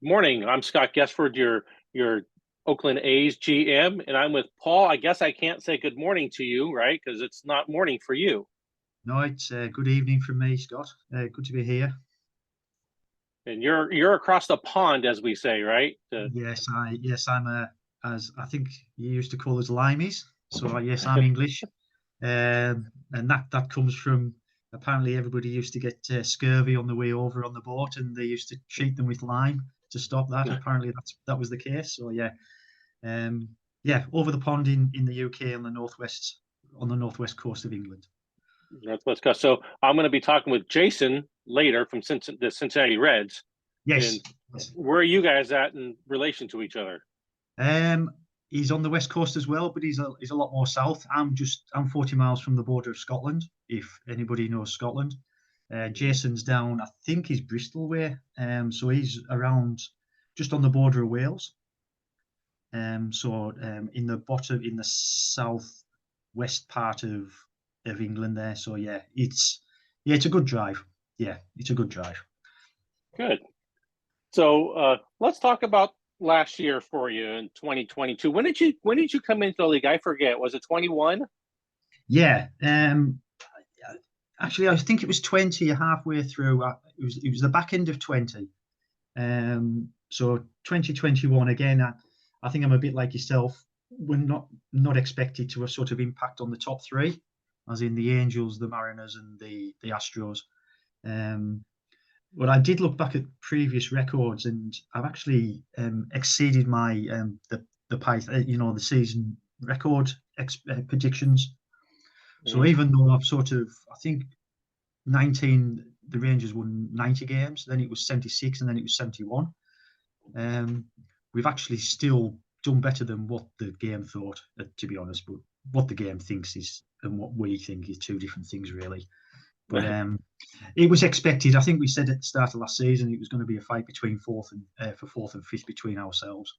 Morning. I'm Scott Gesford, your Oakland A's GM, and I'm with Paul. I guess I can't say good morning to you, right? Because it's not morning for you. No, it's good evening from me, Scott. Good to be here. And you're across the pond, as we say, right? I'm as I think you used to call us limeys. So yes, I'm English, and that comes from apparently everybody used to get scurvy on the way over on the boat, and they used to treat them with lime to stop that. Apparently, that was the case. So um, over the pond in the UK on the northwest coast of England. Let's go. So I'm going to be talking with Jason later from the Cincinnati Reds. Yes. And where are you guys at in relation to each other? He's on the west coast as well, but he's a lot more south. I'm 40 miles from the border of Scotland, if anybody knows Scotland. Jason's down, I think he's Bristol way. So he's around just on the border of Wales. In the southwest part of England there. So it's a good drive. Yeah, it's a good drive. Good. So let's talk about last year for you in 2022. When did you come into the league? I forget. Was it 21? Yeah. Actually, I think it was 20 halfway through. It was the back end of 20. So 2021 again. I think I'm a bit like yourself. We're not expected to a sort of impact on the top three, as in the Angels, the Mariners, and the Astros. But I did look back at previous records, and I've actually exceeded my the season record predictions. So even though I think 19, the Rangers won 90 games, then it was 76, and then it was 71. We've actually still done better than what the game thought, to be honest. But what the game thinks is, and what we think is two different things, really. But it was expected. I think we said at the start of last season it was going to be a fight between fourth and fifth between ourselves,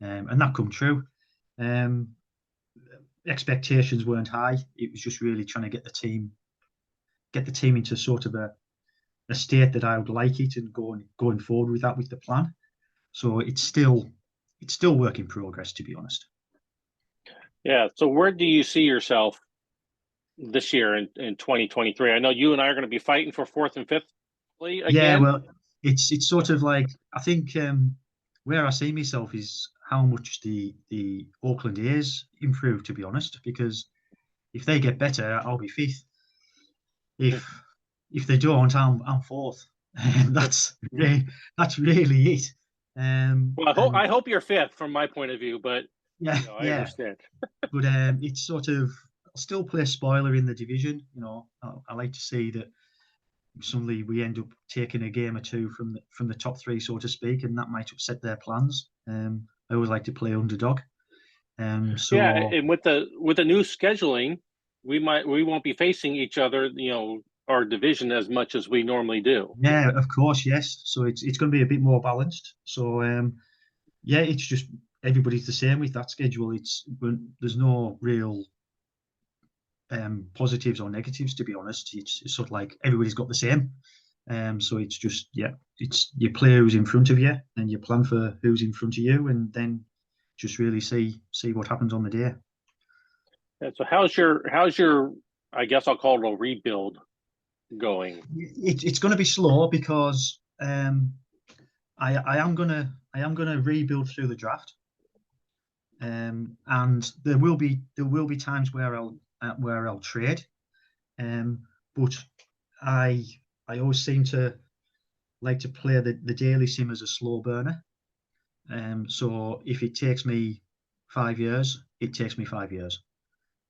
and that come true. Expectations weren't high. It was just really trying to get the team into sort of a state that I would like it, and going forward with that, with the plan. So it's still work in progress, to be honest. Yeah. So where do you see yourself this year in 2023? I know you and I are going to be fighting for fourth and fifth again. Yeah, well, it's sort of like, I think where I see myself is how much the Oakland A's improve, to be honest, because if they get better, I'll be fifth. If they don't, I'm fourth. That's really it. Well, I hope you're fifth from my point of view, but I understand. But it's sort of, I'll still play spoiler in the division. I like to see that suddenly we end up taking a game or two from the top three, so to speak, and that might upset their plans. I always like to play underdog. And with the new scheduling, we won't be facing each other, our division as much as we normally do. Yeah, of course, yes. So it's going to be a bit more balanced. So it's just everybody's the same with that schedule. There's no real positives or negatives, to be honest. It's sort of like everybody's got the same. So it's just it's you play who's in front of you, and you plan for who's in front of you, and then just really see what happens on the day. Yeah, so how's your I guess I'll call it a rebuild going? It's going to be slow because I am gonna rebuild through the draft, and there will be times where I'll trade, but I always seem to like to play the daily sim as a slow burner. So if it takes me 5 years, it takes me 5 years.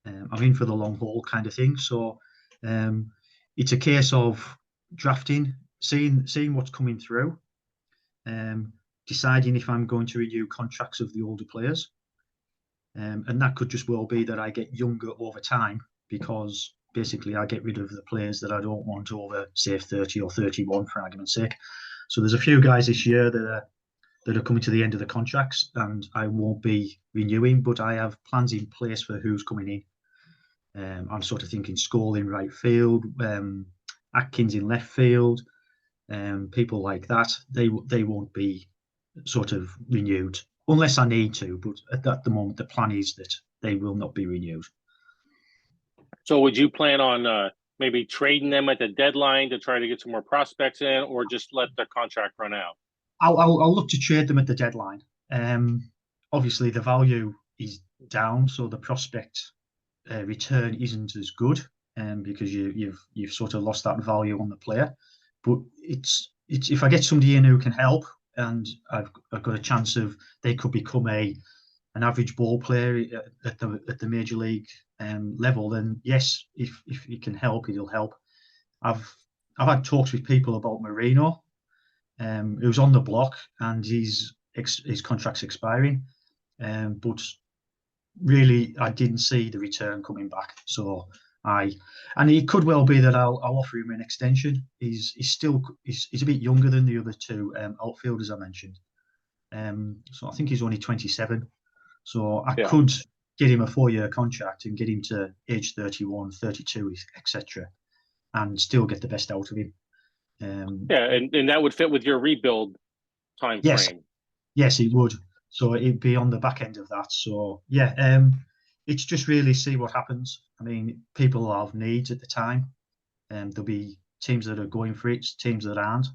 I'm in for the long haul kind of thing. So it's a case of drafting, seeing what's coming through, deciding if I'm going to renew contracts of the older players. And that could just well be that I get younger over time, because basically I get rid of the players that I don't want over, say, 30 or 31, for argument's sake. So there's a few guys this year that are coming to the end of the contracts, and I won't be renewing, but I have plans in place for who's coming in. I'm sort of thinking Scholl in right field, Atkins in left field, people like that. They won't be sort of renewed unless I need to. But at the moment, the plan is that they will not be renewed. So would you plan on maybe trading them at the deadline to try to get some more prospects in, or just let their contract run out? I'll look to trade them at the deadline. Obviously, the value is down, so the prospect return isn't as good, because you've sort of lost that value on the player. But it's if I get somebody in who can help, and I've got a chance of they could become an average ball player at the major league level, then yes, if he can help, it'll help. I've had talks with people about Marino, who's on the block, and his contract's expiring, but really I didn't see the return coming back. So and it could well be that I'll offer him an extension. He's a bit younger than the other two outfielders I mentioned. So I think he's only 27. So I could get him a 4-year contract and get him to age 31, 32, etc., and still get the best out of him. And that would fit with your rebuild time frame. Yes, it would. So it'd be on the back end of that. So yeah, it's just really see what happens. I mean, people have needs at the time, and there'll be teams that are going for it, teams that aren't,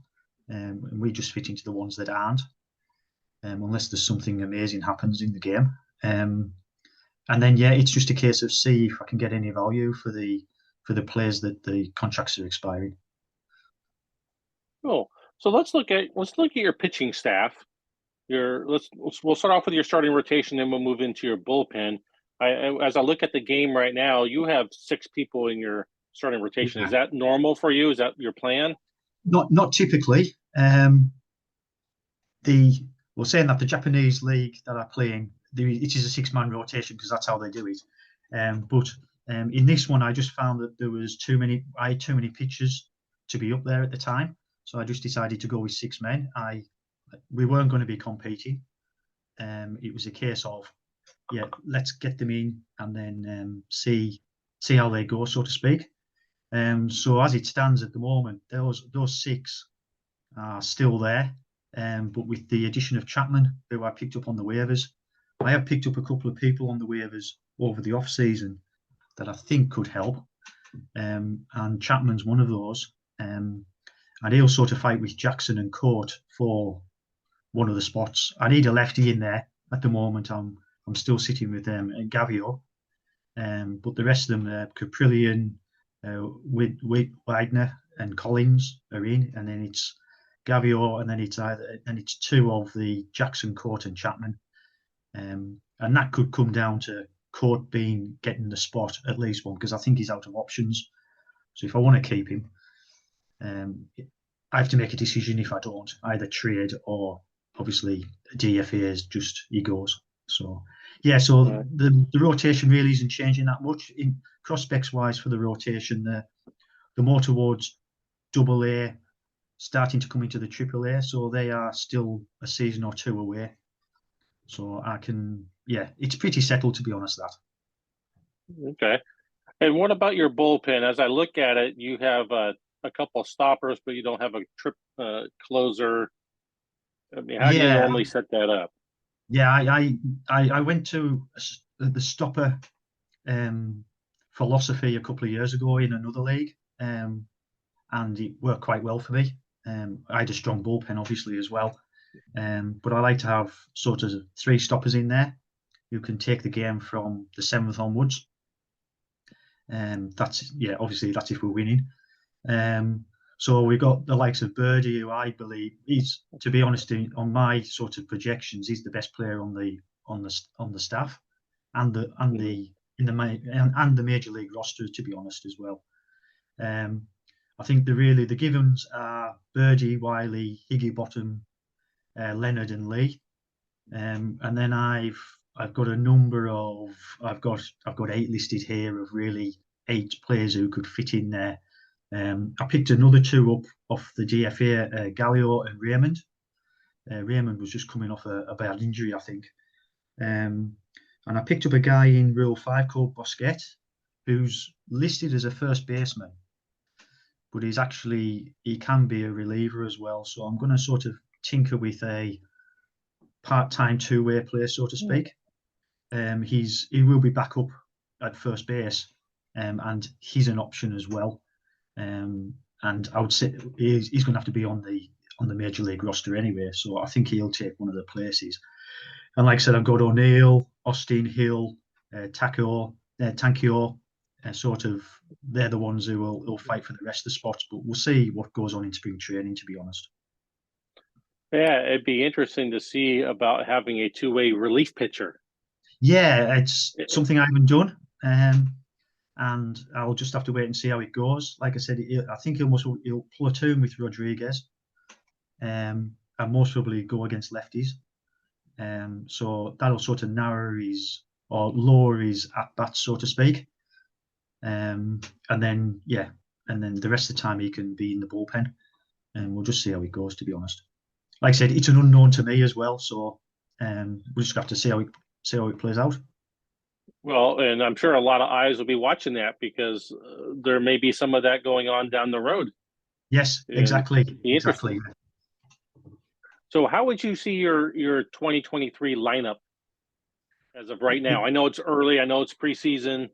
and we just fit into the ones that aren't, unless there's something amazing happens in the game. And then it's just a case of see if I can get any value for the players that the contracts are expiring. Cool. So let's look at your pitching staff. We'll start off with your starting rotation, then we'll move into your bullpen. As I look at the game right now, you have 6 people in your starting rotation. Yeah. Is that normal for you? Is that your plan? Not typically. Saying that the Japanese league that I play in, it is a 6-man rotation because that's how they do it. But in this one, I just found that there was I had too many pitchers to be up there at the time, so I just decided to go with 6 men. We weren't going to be competing. It was a case of, let's get them in and then see how they go, so to speak. So as it stands at the moment, those 6 are still there. But with the addition of Chapman, who I picked up on the waivers, I have picked up a couple of people on the waivers over the off season that I think could help. And Chapman's one of those. And he'll sort of fight with Jackson and Court for one of the spots. I need a lefty in there at the moment. I'm still sitting with them and Gavio, but the rest of them, Caprillion, Wagner, and Collins are in, and then it's Gavio, and then it's 2 of the Jackson, Court, and Chapman, and that could come down to Court getting the spot at least one, because I think he's out of options. So if I want to keep him, I have to make a decision. If I don't, either trade or obviously DFA is just he goes. So the rotation really isn't changing that much in prospects wise for the rotation. The more towards AA, starting to come into the AAA, so they are still a season or 2 away. So I can, it's pretty settled, to be honest. That. Okay. And what about your bullpen? As I look at it, you have a couple of stoppers, but you don't have a trip closer. I mean, how do you normally set that up? Yeah, I went to the stopper philosophy a couple of years ago in another league, and it worked quite well for me. I had a strong bullpen, obviously, as well. But I like to have sort of 3 stoppers in there who can take the game from the 7th onwards. Obviously that's if we're winning. So we've got the likes of Birdie, who I believe is, to be honest, on my sort of projections, he's the best player on the staff and the major league roster, to be honest, as well. I think the givens are Birdie, Wiley, Higginbottom, Leonard, and Lee. And then I've got a number of I've got 8 listed here of really 8 players who could fit in there. I picked another 2 up off the DFA, Gallio and Raymond. Raymond was just coming off a bad injury, I think. And I picked up a guy in Rule 5 called Bosquet, who's listed as a first baseman, but he can be a reliever as well. So I'm going to sort of tinker with a part-time two-way player, so to speak. He will be back up at first base, and he's an option as well. And I would say he's going to have to be on the major league roster anyway. So I think he'll take one of the places. And like I said, I've got O'Neill, Austin Hill, Tankio. Sort of, they're the ones who will fight for the rest of the spots. But we'll see what goes on in spring training, to be honest. Yeah, it'd be interesting to see about having a two-way relief pitcher. Yeah, it's something I haven't done, and I'll just have to wait and see how it goes. Like I said, I think he'll platoon with Rodriguez, and most probably go against lefties. So that'll sort of narrow or lower his at bats, so to speak. And then the rest of the time he can be in the bullpen, and we'll just see how it goes. To be honest, like I said, it's an unknown to me as well, so we'll just have to see how it plays out. Well, and I'm sure a lot of eyes will be watching that because there may be some of that going on down the road. Yes, exactly. Exactly. So how would you see your 2023 lineup as of right now? I know it's early. I know it's preseason.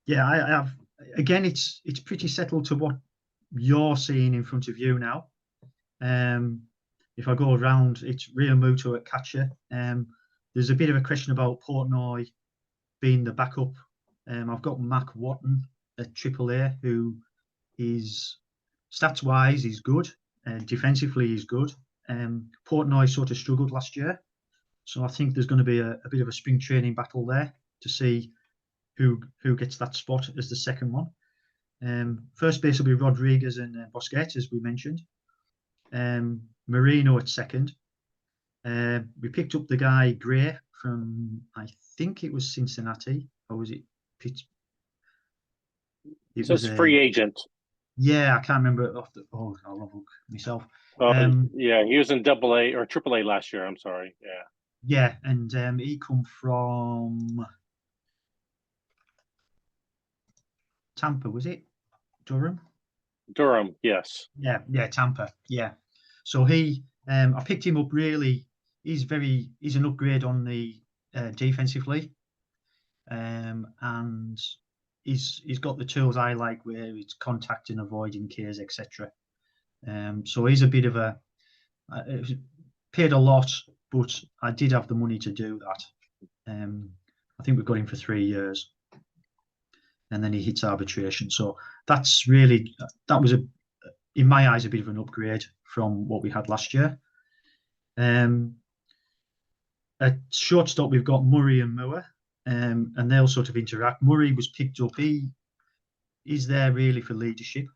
Yeah, I have. Again, it's pretty settled to what you're seeing in front of you now. If I go around, it's Realmuto at catcher. There's a bit of a question about Portnoy being the backup. I've got Mac Watton at AAA, who is stats-wise he's good, defensively he's good. Portnoy sort of struggled last year, so I think there's going to be a bit of a spring training battle there to see who gets that spot as the second one. First base will be Rodriguez and Bosquet, as we mentioned. Marino at second. We picked up the guy Gray from, I think it was Cincinnati, or was it Pittsburgh? It was a free agent. Yeah, I can't remember. I'll look myself. Yeah, he was in AA or AAA last year. I'm sorry. Yeah. Yeah, and he come from Tampa, was it? Durham? Durham, yes. Yeah, Tampa. Yeah. So I picked him up really. He's an upgrade on the defensively, and he's got the tools I like, where it's contacting, avoiding Ks, etc. So he's a bit of paid a lot, but I did have the money to do that. I think we've got him for 3 years, and then he hits arbitration. So that was in my eyes a bit of an upgrade from what we had last year. At shortstop, we've got Murray and Moore, and they'll sort of interact. Murray was picked up. He's there really for leadership.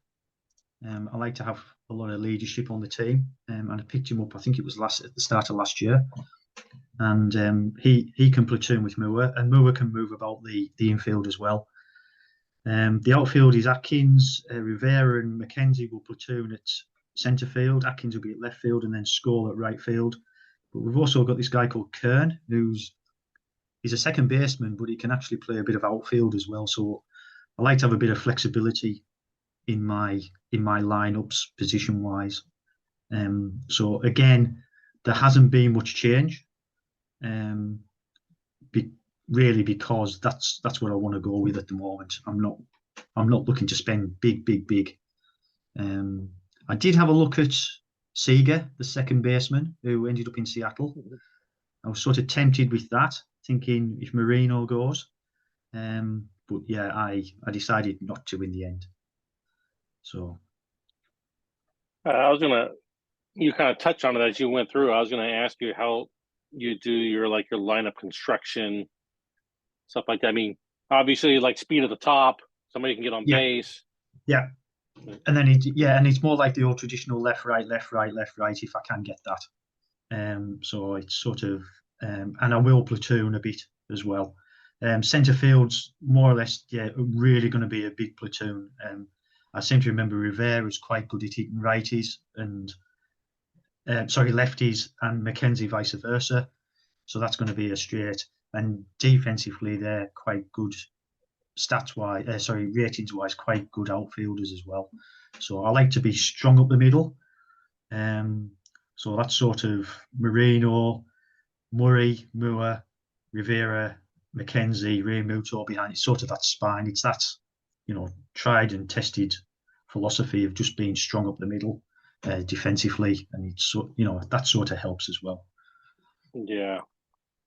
I like to have a lot of leadership on the team, and I picked him up. I think it was at the start of last year, and he can platoon with Moore, and Moore can move about the infield as well. The outfield is Atkins, Rivera, and McKenzie will platoon at centre field. Atkins will be at left field, and then Skoll at right field. But we've also got this guy called Kern, he's a second baseman, but he can actually play a bit of outfield as well. So I like to have a bit of flexibility in my lineups position wise. So again, there hasn't been much change, really, because that's what I want to go with at the moment. I'm not looking to spend big. I did have a look at Seager, the second baseman who ended up in Seattle. I was sort of tempted with that, thinking if Marino goes, but yeah, I decided not to in the end. So you kind of touched on it as you went through. I was gonna ask you how you do your lineup construction, stuff like that. I mean, obviously, like speed at the top, somebody can get on base. Yeah. And then it's more like the old traditional left, right, if I can get that. So it's sort of, and I will platoon a bit as well. Centre field's more or less, really going to be a big platoon. I seem to remember Rivera is quite good at hitting righties and lefties, and McKenzie vice versa. So that's going to be a straight. And defensively, they're quite good ratings wise, quite good outfielders as well. So I like to be strong up the middle. So that's sort of Marino, Murray, Moore, Rivera, McKenzie, Ray Muto behind. It's sort of that spine. It's that, tried and tested philosophy of just being strong up the middle defensively, and that sort of helps as well. Yeah.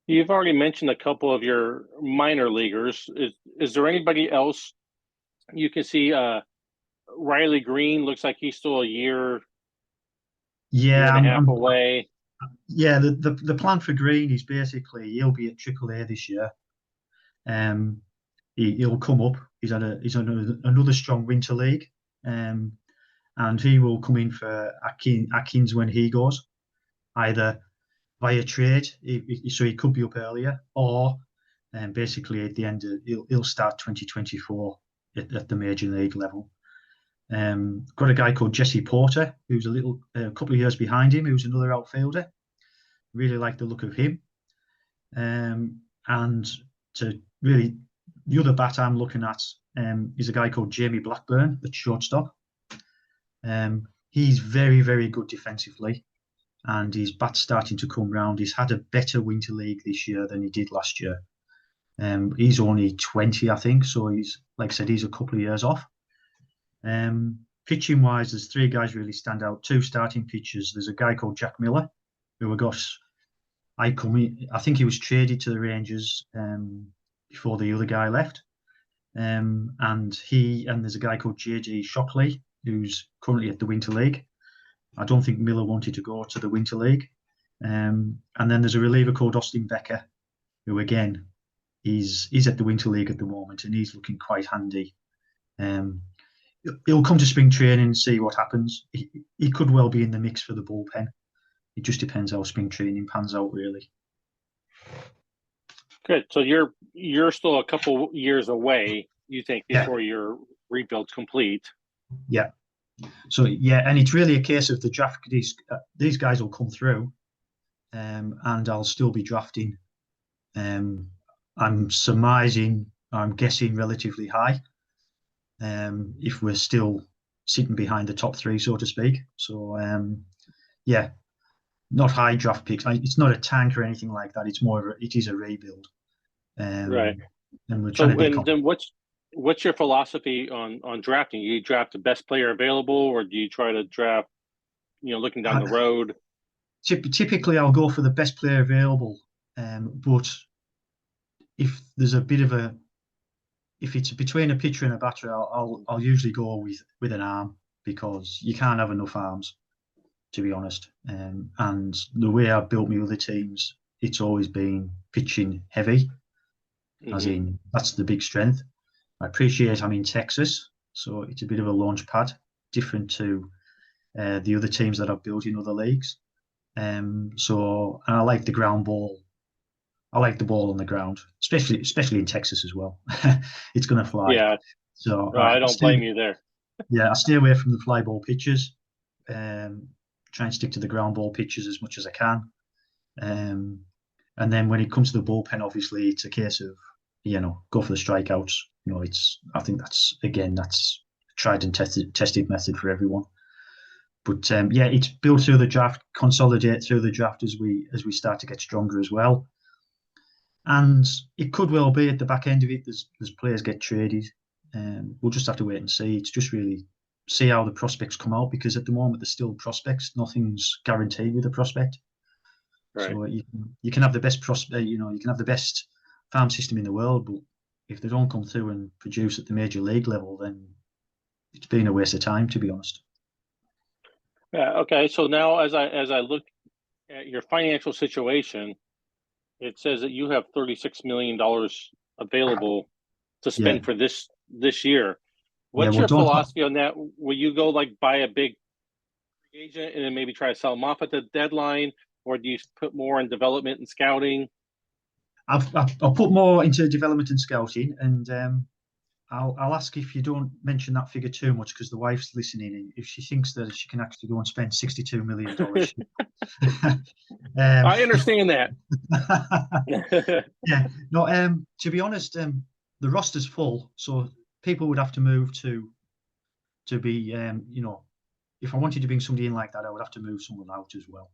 You've already mentioned a couple of your minor leaguers. Is there anybody else you can see? Riley Green looks like he's still a year Yeah, and a half away. Yeah, the plan for Green is basically he'll be at AAA this year. He'll come up. He's on another strong winter league, and he will come in for Atkins when he goes, either via trade, so he could be up earlier, or basically at the end of he'll start 2024 at the major league level. Got a guy called Jesse Porter, who's a couple of years behind him, who's another outfielder. Really like the look of him. And to really, the other bat I'm looking at is a guy called Jamie Blackburn at shortstop. He's very, very good defensively, and his bat's starting to come round. He's had a better winter league this year than he did last year. He's only 20, I think, so he's, like I said, he's a couple of years off. Pitching wise, there's three guys really stand out. Two starting pitchers. There's a guy called Jack Miller, who I think he was traded to the Rangers before the other guy left. And there's a guy called JG Shockley, who's currently at the Winter League. I don't think Miller wanted to go to the Winter League. And then there's a reliever called Austin Becker, who again, he's at the Winter League at the moment, and he's looking quite handy. He'll come to spring training and see what happens. He could well be in the mix for the bullpen. It just depends how spring training pans out, really. Good. So you're still a couple years away, you think, before your rebuild's complete. Yeah. So and it's really a case of the draft. These guys will come through, and I'll still be drafting. I'm guessing relatively high. If we're still sitting behind the top three, so to speak. So not high draft picks. It's not a tank or anything like that. It's more it is a rebuild. Right. And we're trying to. Then what's your philosophy on drafting? You draft the best player available, or do you try to draft, looking down the road? Typically, I'll go for the best player available. But if there's if it's between a pitcher and a batter, I'll usually go with an arm, because you can't have enough arms, to be honest. And the way I've built my other teams, it's always been pitching heavy, as in that's the big strength. I appreciate I'm in Texas, so it's a bit of a launch pad, different to the other teams that I've built in other leagues. And I like the ground ball. I like the ball on the ground, especially in Texas as well. It's going to fly. Yeah. So I don't blame you there. Yeah, I stay away from the fly ball pitches. Try and stick to the ground ball pitches as much as I can. And then when it comes to the bullpen, obviously it's a case of go for the strikeouts. I think that's tried and tested method for everyone. But it's built through the draft, consolidate through the draft as we start to get stronger as well. And it could well be at the back end of it, there's players get traded. We'll just have to wait and see. It's just really see how the prospects come out, because at the moment there's still prospects. Nothing's guaranteed with a prospect. Right. So you can have the best prospect. You can have the best farm system in the world, but if they don't come through and produce at the major league level, then it's been a waste of time, to be honest. Yeah. Okay. So now, as I look at your financial situation, it says that you have $36 million available to spend for this year. What's your philosophy on that? Will you go buy a big agent and then maybe try to sell them off at the deadline, or do you put more in development and scouting? I'll put more into development and scouting, and I'll ask if you don't mention that figure too much, because the wife's listening, and if she thinks that she can actually go and spend $62 million. I understand that. Yeah, no. To be honest, the roster's full, so people would have to move to be. If I wanted to bring somebody in like that, I would have to move someone out as well.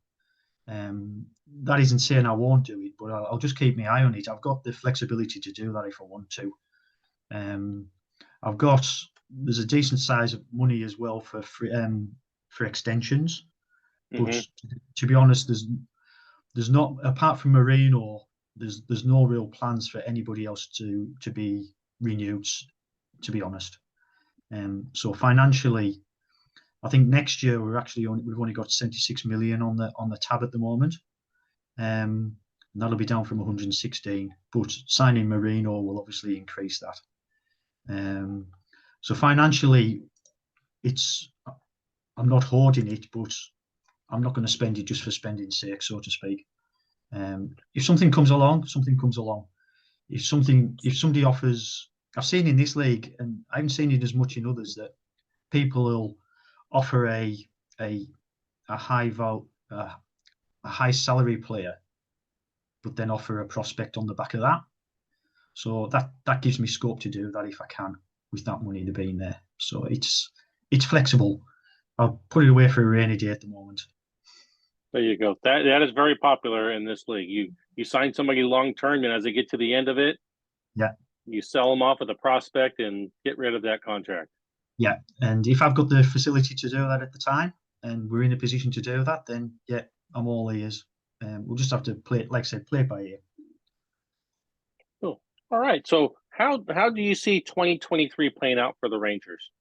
That isn't saying I won't do it, but I'll just keep my eye on it. I've got the flexibility to do that if I want to. I've got there's a decent size of money as well for extensions, but to be honest, there's not, apart from Marino, there's no real plans for anybody else to be renewed, to be honest. So financially, I think next year we've only got 76 million on the tab at the moment. That'll be down from 116, but signing Marino will obviously increase that. So financially, I'm not hoarding it, but I'm not going to spend it just for spending's sake, so to speak. If something comes along, something comes along. If somebody offers, I've seen in this league, and I haven't seen it as much in others, that people will offer a high salary player, but then offer a prospect on the back of that. So that gives me scope to do that if I can, with that money to being there. So it's flexible. I'll put it away for a rainy day at the moment. There you go. That is very popular in this league. You sign somebody long term, and as they get to the end of it, yeah, you sell them off with a prospect and get rid of that contract. Yeah, and if I've got the facility to do that at the time, and we're in a position to do that, then yeah, I'm all ears. We'll just have to play, like I said, play it by ear. Cool. All right. So how do you see 2023 playing out for the Rangers?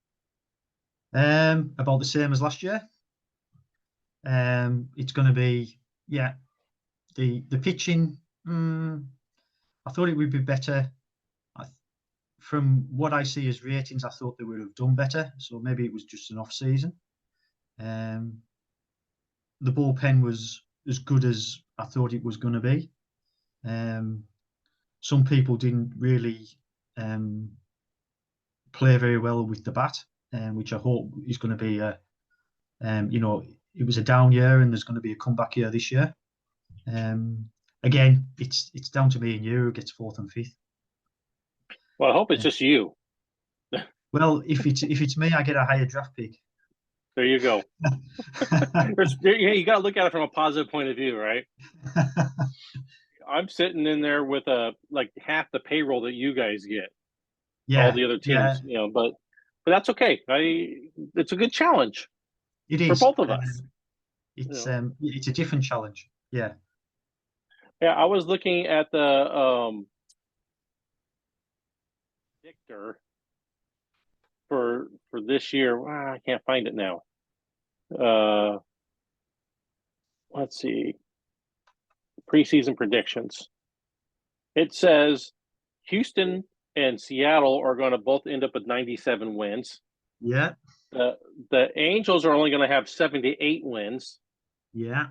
About the same as last year. It's going to be, yeah, the pitching. I thought it would be better. From what I see as ratings, I thought they would have done better. So maybe it was just an off season. The bullpen was as good as I thought it was going to be. Some people didn't really play very well with the bat, which I hope is going to be it was a down year and there's going to be a comeback year this year. Again, it's down to me and you who gets fourth and fifth. Well, I hope it's just you. Well, if it's me, I get a higher draft pick. There you go. You got to look at it from a positive point of view, right? I'm sitting in there with like half the payroll that you guys get. Yeah, all the other teams, but that's okay. It's a good challenge. It is for both of us. It's a different challenge. Yeah. Yeah, I was looking at the predictor for this year. I can't find it now. Let's see. Preseason predictions. It says Houston and Seattle are going to both end up with 97 wins. Yeah. The Angels are only going to have 78 wins. Yeah.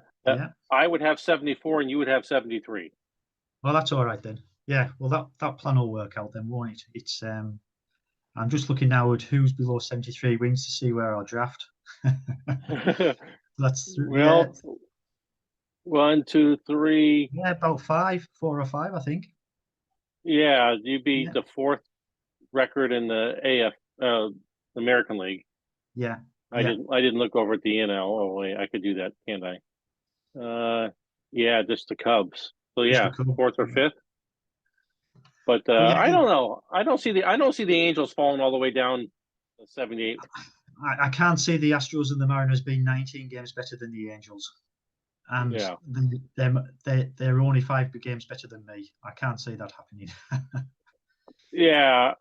I would have 74 and you would have 73. Well, that's all right then. Yeah. Well, that plan will work out then, won't it? It's I'm just looking now at who's below 73 wins to see where I'll draft. That's well, yeah. 1, 2, 3. Yeah, about 4 or 5, I think. Yeah, you'd be the fourth record in the American League. Yeah. I didn't look over at the NL. Oh wait, I could do that, can't I? Yeah, just the Cubs. So yeah, fourth or fifth. But I don't know. I don't see the Angels falling all the way down to 78. I can't see the Astros and the Mariners being 19 games better than the Angels. And they're only 5 games better than me. I can't see that happening. Yeah,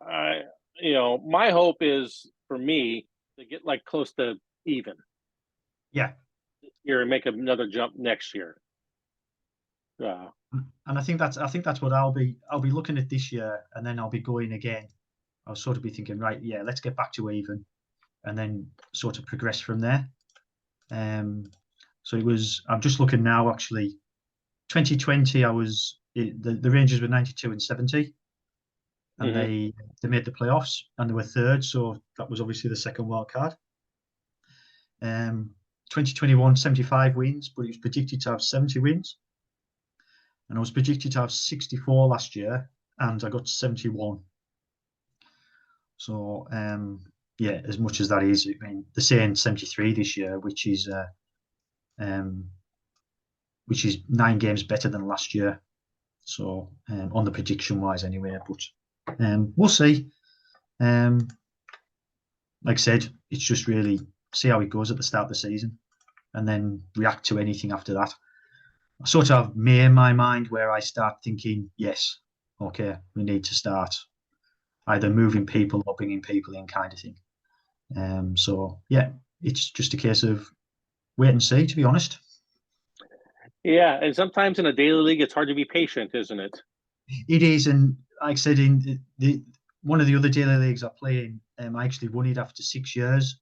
my hope is for me to get like close to even. Yeah. Here and make another jump next year. And I think that's what I'll be looking at this year, and then I'll be going again. I'll sort of be thinking, right, yeah, let's get back to even, and then sort of progress from there. So I'm just looking now, actually, 2020, the Rangers were 92 and 70, and they made the playoffs, and they were third, so that was obviously the second wild card. 2021, 75 wins, but it was predicted to have 70 wins. And I was predicted to have 64 last year, and I got 71. So, as much as that is, I mean, they're saying 73 this year, which is, which is 9 games better than last year. So on the prediction wise, anyway. But we'll see. Like I said, it's just really see how it goes at the start of the season, and then react to anything after that. I sort of made in my mind where I start thinking, yes, okay, we need to start either moving people or bringing people in, kind of thing. So yeah, it's just a case of wait and see, to be honest. Yeah, and sometimes in a daily league, it's hard to be patient, isn't it? It is, and like I said, in the one of the other daily leagues I play in, I actually won it after 6 years.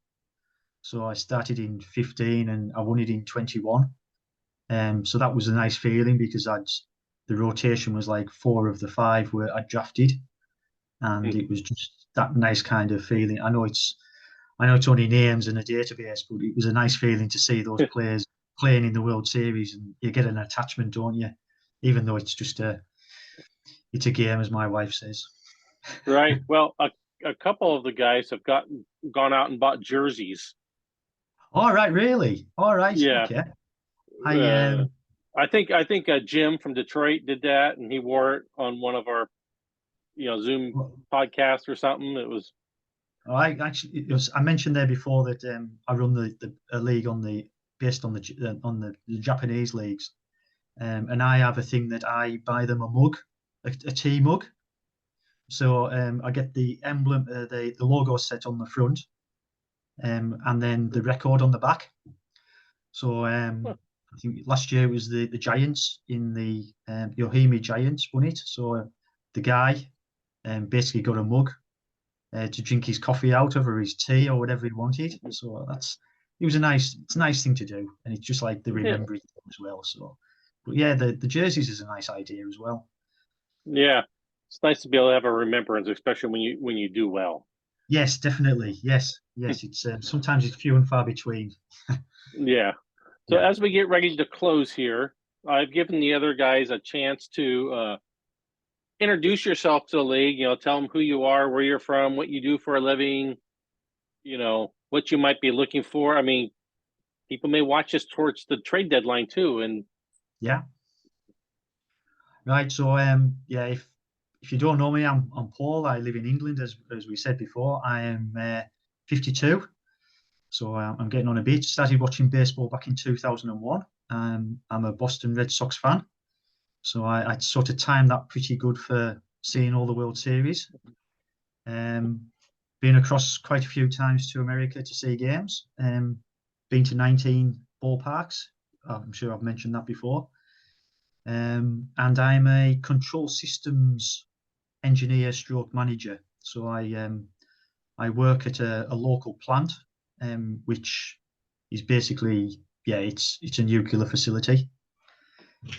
So I started in 15 and I won it in 21. So that was a nice feeling because the rotation was like 4 of the 5 were I drafted, and Mm. it was just that nice kind of feeling. I know it's only names in a database, but it was a nice feeling to see those players playing in the World Series, and you get an attachment, don't you? Even though it's a game, as my wife says. Right. Well, a couple of the guys have gone out and bought jerseys. All right, really? All right, Yeah. okay. I Uh, I think Jim from Detroit did that, and he wore it on one of our Zoom well, podcasts or something. It was I actually I mentioned there before that I run a league based on the Japanese leagues, and I have a thing that I buy them a mug, a tea mug. So I get the emblem, the logo set on the front, and then the record on the back. So I think last year was the Giants in the Yohime Giants won it. So the guy basically got a mug to drink his coffee out of or his tea or whatever he wanted. So it's a nice thing to do, and it's just like the yeah, remembering as well. So, but yeah, the jerseys is a nice idea as well. yeah. It's nice to be able to have a remembrance, especially when you do well. Yes, definitely. Yes, yes. It's sometimes it's few and far between. Yeah. So Yeah. as we get ready to close here, I've given the other guys a chance to introduce yourself to the league. Tell them who you are, where you're from, what you do for a living. What you might be looking for. I mean, people may watch us towards the trade deadline too, and Yeah. Right. So yeah, if you don't know me, I'm Paul. I live in England, as we said before. I am 52. So I'm getting on a bit. Started watching baseball back in 2001. I'm a Boston Red Sox fan. So I sort of timed that pretty good for seeing all the World Series. Um, been across quite a few times to America to see games. Been to 19 ballparks. I'm sure I've mentioned that before. And I'm a control systems engineer stroke manager. So I work at a local plant, which is basically, yeah, it's a nuclear facility,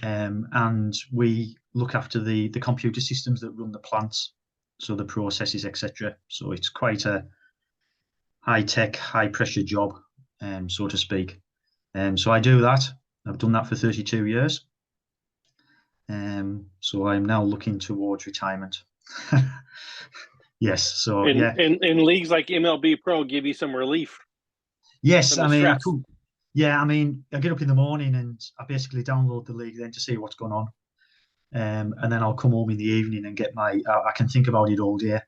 and we look after the computer systems that run the plants, so the processes, etc. So it's quite a high tech, high pressure job, so to speak. So I do that. I've done that for 32 years. So I'm now looking towards retirement. Yes. So in yeah. in leagues like MLB Pro give you some relief Yes. from I the mean, I stress. could. Yeah. I mean, I get up in the morning and I basically download the league then to see what's going on. And then I'll come home in the evening and get I can think about it all day,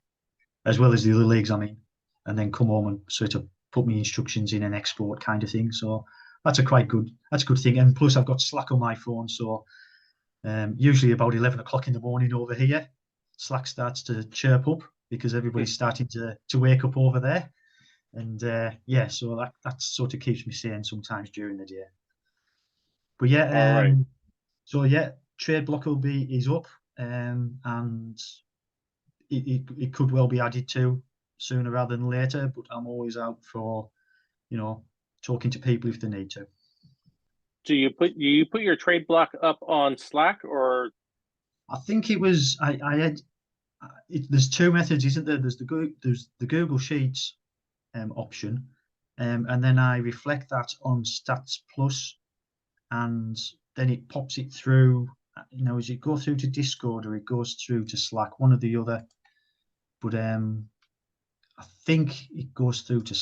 as well as the other leagues I'm in, and then come home and sort of put my instructions in and export kind of thing. So that's a good thing. And plus I've got Slack on my phone, so usually about 11 o'clock in the morning over here, Slack starts to chirp up because everybody's starting to wake up over there. And yeah, so that sort of keeps me sane sometimes during the day. But All yeah, right. so yeah, trade block is up, and it could well be added to sooner rather than later. But I'm always out for talking to people if they need to. Do you put your trade block up on Slack or I think it was I had there's two methods, isn't there? There's the Google Sheets option, and then I reflect that on Stats Plus, and then it pops it through. As it go through to Discord or it goes through to Slack, one or the other. But I think it goes through to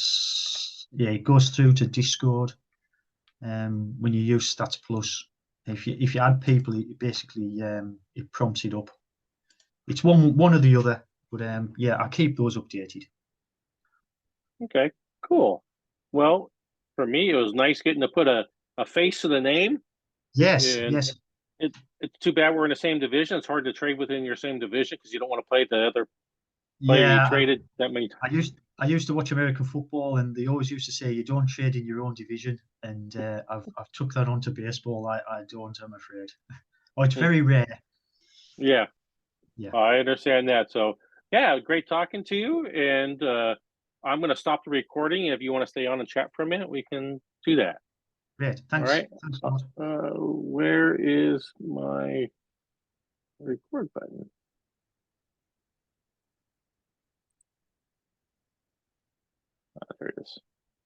it goes through to Discord when you use Stats Plus. If you add people, it basically it prompts it up. It's one or the other, but yeah, I keep those updated. Okay, cool. Well, for me, it was nice getting to put a face to the name, Yes, and yes, it's too bad we're in the same division. It's hard to trade within your same division because you don't want to play the other player you yeah. traded that many times. I used to watch American football, and they always used to say you don't trade in your own division. And I've took that onto baseball. I don't, I'm afraid. Oh, it's very rare. Yeah, Yeah, I understand that. So, yeah, great talking to you. And I'm going to stop the recording. If you want to stay on and chat for a minute, we can do that. great. All Thanks. right. Thanks a lot. Where is my record button? There it is.